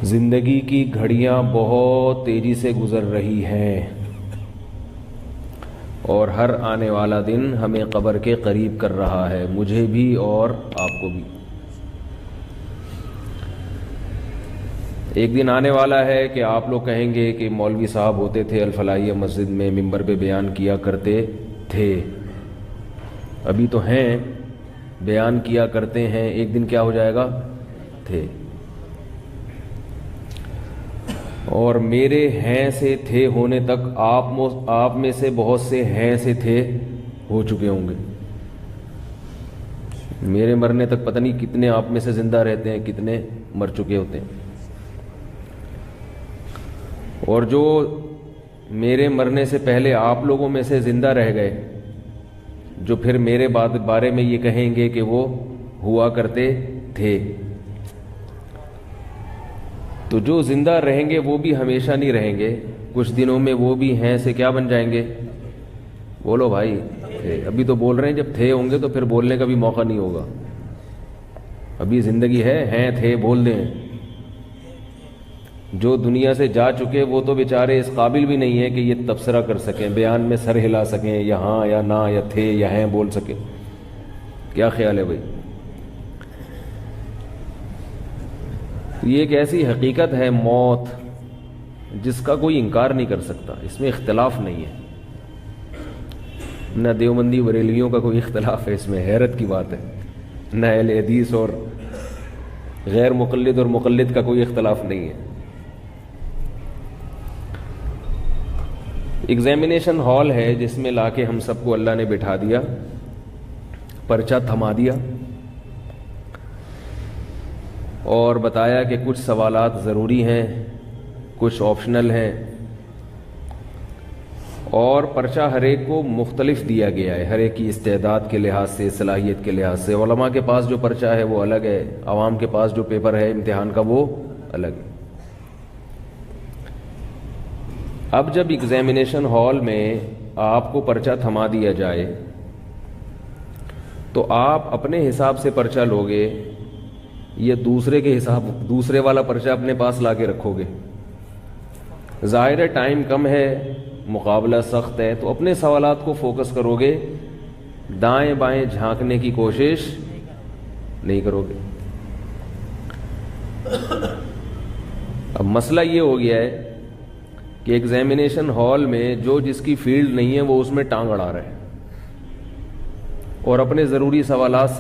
زندگی کی گھڑیاں بہت تیزی سے گزر رہی ہیں اور ہر آنے والا دن ہمیں قبر کے قریب کر رہا ہے، مجھے بھی اور آپ کو بھی۔ ایک دن آنے والا ہے کہ آپ لوگ کہیں گے کہ مولوی صاحب ہوتے تھے الفلاحیہ مسجد میں ممبر پہ بیان کیا کرتے تھے، ابھی تو ہیں، بیان کیا کرتے ہیں، ایک دن کیا ہو جائے گا؟ تھے۔ اور میرے ہیں سے تھے ہونے تک آپ میں سے بہت سے ہیں سے تھے ہو چکے ہوں گے۔ میرے مرنے تک پتہ نہیں کتنے آپ میں سے زندہ رہتے ہیں، کتنے مر چکے ہوتے ہیں۔ اور جو میرے مرنے سے پہلے آپ لوگوں میں سے زندہ رہ گئے، جو پھر میرے بارے میں یہ کہیں گے کہ وہ ہوا کرتے تھے، تو جو زندہ رہیں گے وہ بھی ہمیشہ نہیں رہیں گے، کچھ دنوں میں وہ بھی ہیں سے کیا بن جائیں گے؟ بولو بھائی، تھے۔ ابھی تو بول رہے ہیں، جب تھے ہوں گے تو پھر بولنے کا بھی موقع نہیں ہوگا۔ ابھی زندگی ہے، ہیں تھے بول دیں۔ جو دنیا سے جا چکے وہ تو بیچارے اس قابل بھی نہیں ہیں کہ یہ تبصرہ کر سکیں، بیان میں سر ہلا سکیں، یا ہاں یا نہ یا تھے یا ہیں بول سکیں۔ کیا خیال ہے بھائی؟ یہ ایک ایسی حقیقت ہے موت جس کا کوئی انکار نہیں کر سکتا، اس میں اختلاف نہیں ہے، نہ دیوبندی بریلویوں کا کوئی اختلاف ہے اس میں، حیرت کی بات ہے، نہ اہل حدیث اور غیر مقلد اور مقلد کا کوئی اختلاف نہیں ہے۔ ایگزامینیشن ہال ہے جس میں لا کے ہم سب کو اللہ نے بٹھا دیا، پرچہ تھما دیا اور بتایا کہ کچھ سوالات ضروری ہیں، کچھ آپشنل ہیں، اور پرچہ ہر ایک کو مختلف دیا گیا ہے، ہر ایک کی استعداد کے لحاظ سے، صلاحیت کے لحاظ سے۔ علماء کے پاس جو پرچہ ہے وہ الگ ہے، عوام کے پاس جو پیپر ہے امتحان کا وہ الگ ہے۔ اب جب ایگزامینیشن ہال میں آپ کو پرچہ تھما دیا جائے تو آپ اپنے حساب سے پرچہ لوگے یا دوسرے والا پرچہ اپنے پاس لا کے رکھو گے؟ ظاہر ہے ٹائم کم ہے، مقابلہ سخت ہے، تو اپنے سوالات کو فوکس کرو گے، دائیں بائیں جھانکنے کی کوشش نہیں کرو گے۔ اب مسئلہ یہ ہو گیا ہے کہ ایگزامینیشن ہال میں جو جس کی فیلڈ نہیں ہے وہ اس میں ٹانگ اڑا رہا ہے اور اپنے ضروری سوالات سے